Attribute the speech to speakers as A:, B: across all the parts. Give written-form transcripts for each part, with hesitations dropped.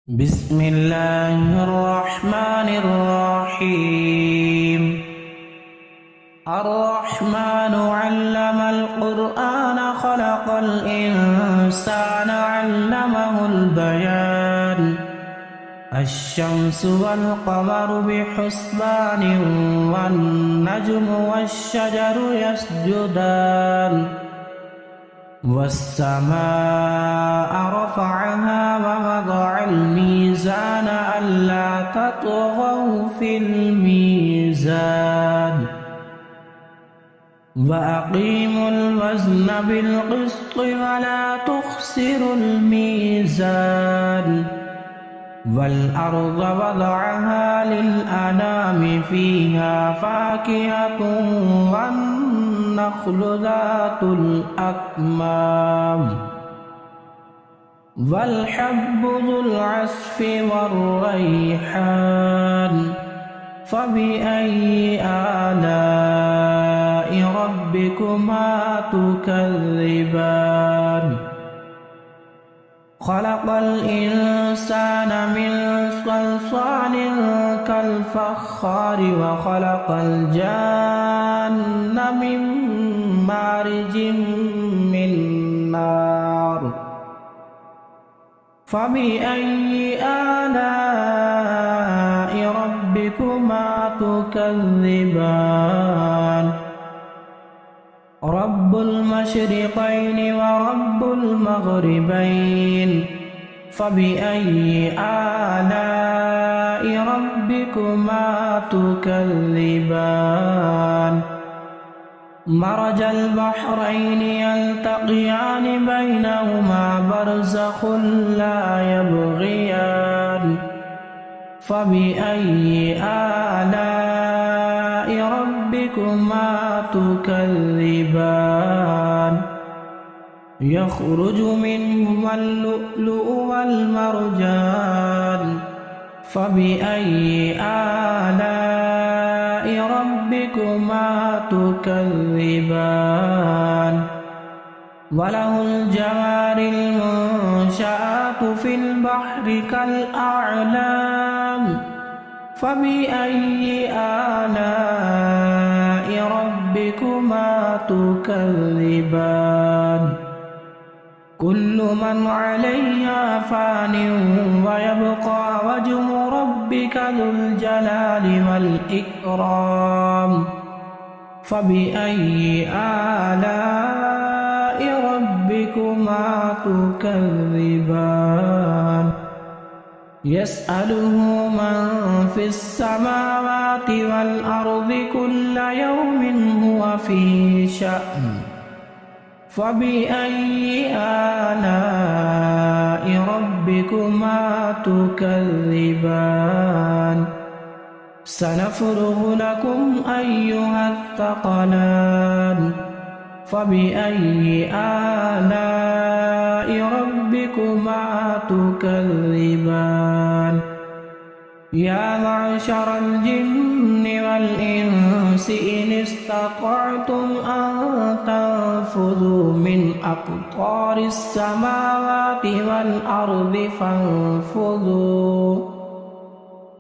A: بسم الله الرحمن الرحيم الرحمن علم القرآن خلق الإنسان علمه البيان الشمس والقمر بحسبان والنجم والشجر يسجدان والسماء رفعها ووضع الميزان ألا تطغوا في الميزان وأقيموا الوزن بالقسط ولا تخسروا الميزان والأرض وضعها للأنام فيها فاكهة والنخل ذات الأكمام والحب ذو العصف والريحان فبأي آلاء ربكما تكذبان خلق الإنسان من صلصال كالفخار وخلق الجان من مارج من نار فبأي آلاء ربكما تكذبان رب المشرقين ورب المغربين فبأي آلاء ربكما تكذبان مرج البحرين يلتقيان بينهما برزخ لا يبغيان فبأي آلاء ربكما تكذبان يخرج منهما اللؤلؤ والمرجان فبأي آلاء ربكما تكذبان وله الجوار المنشآت في البحر كالأعلام فبأي آلاء ربكما تكذبان كل من عليها فان ويبقى وجه ربك ذو الجلال والإكرام فبأي آلاء ربكما تكذبان يسأله من في السماوات والأرض كل يوم هو في شأن فبأي آلاء ربكما تكذبان سنفرغ لكم أيها الثقلان فبأي آلاء ربكما تكذبان يا معشر الجن والإنس إن استطعتم أن تنفذوا من أقطار السماوات والأرض فانفذوا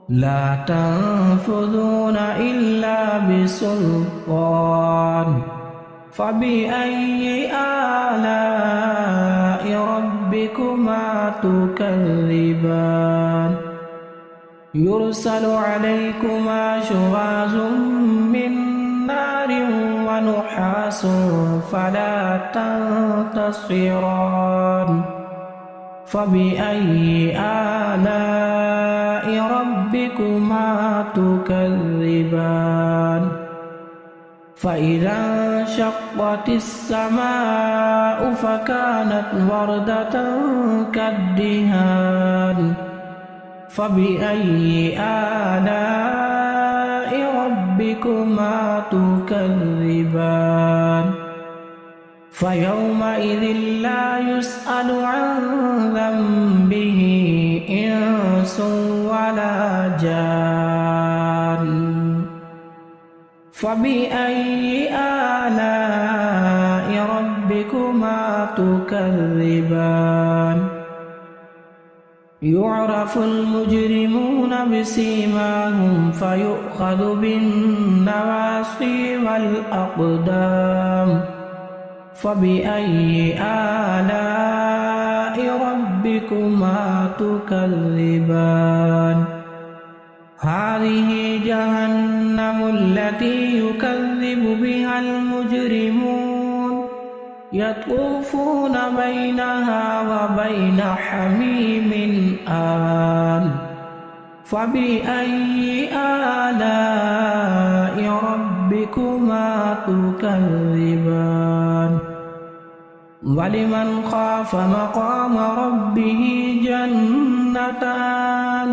A: لا تنفذون إلا بسلطان فبأي آلاء ربكما تكذبان يرسل عليكما شواظ من نار ونحاس فلا تنتصران فبأي آلاء ربكما تكذبان فإذا انشقت السماء فكانت وردة كالدهان فبأي آلاء ربكما تكذبان فيومئذ لا يسأل عن ذنبه إنس ولا جان فبأي آلاء ربكما تكذبان يعرف المجرمون بسيماهم فيؤخذ بالنواصي والأقدام فبأي آلاء ربكما تكذبان هذه جهنم التي يكذب بها المجرمون يطوفون بينها وبين حميم آن فبأي آلاء ربكما تكذبان ولمن خاف مقام ربه جنتان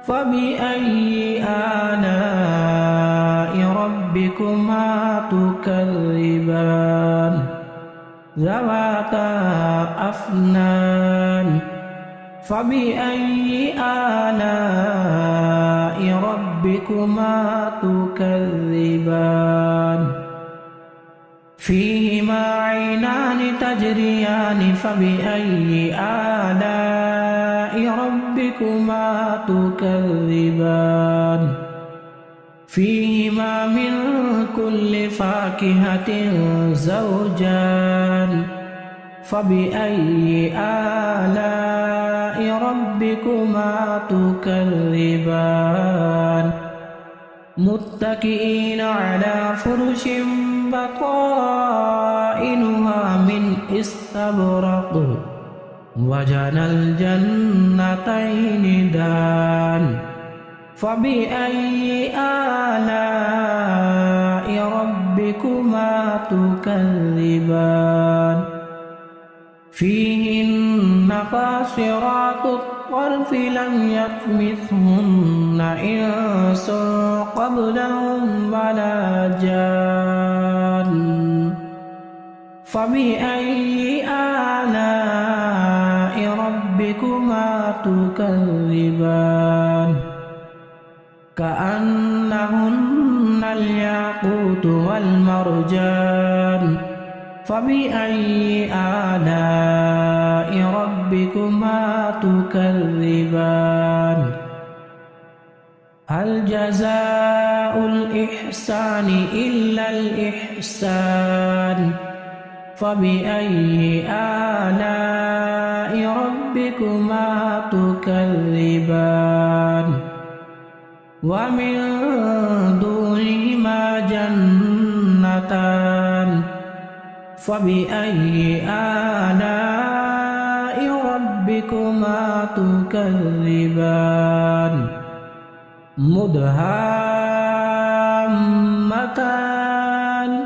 A: فبأي آلاء ربكما تكذبان ذواتا أفنان فبأي آلاء ربكما تكذبان فيهما عينان تجريان فبأي آلاء ربكما تكذبان فيهما من كل فاكهة زوجان فبأي آلاء ربكما تكذبان متكئين على فرش بطائنها من استبرق وجنى الجنتين دان فبأي آلاء ربكما تكذبان فيهن قاصرات الطرف لم يطمثهن إنس قبلهم ولا جان فبأي آلاء ربكما تكذبان كأنهن الياقوت والمرجان فبأي آلاء ربكما تكذبان هل جزاء الإحسان إلا الإحسان فبأي آلاء ربكما تكذبان ومن دونهما جنتان فبأي آلاء ربكما تكذبان مدهامتان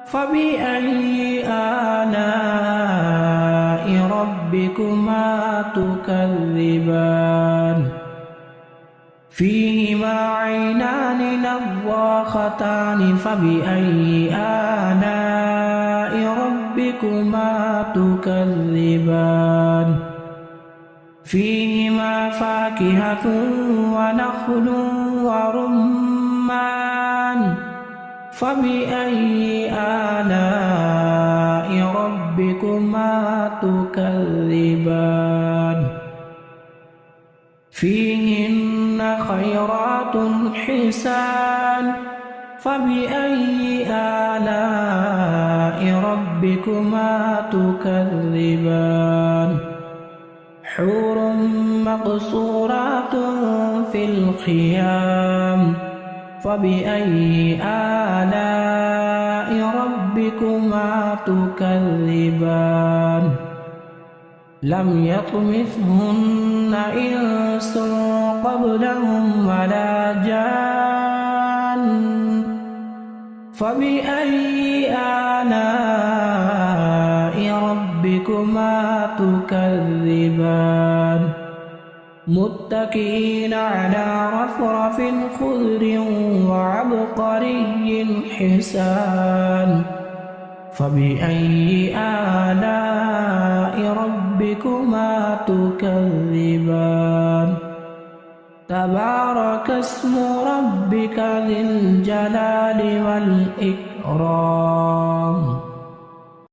A: فبأي آلاء ربكما تكذبان فيهما عينان نضاختان فبأي آلاء ربكما تكذبان فيهما فاكهة ونخل ورمان فبأي آلاء ربكما تكذبان فيهن خيرات حسان فبأي آلاء ربكما تكذبان حور مقصورات في الخيام فبأي آلاء ربكما تكذبان لم يطمثهن إنس قبلهم ولا جان فبأي آلاء ربكما تكذبان متكئين على رفرف خضر وعبقري حسان فبأي آلاء ربكما تكذبان تبارك اسم ربك ذي الجلال والإكرام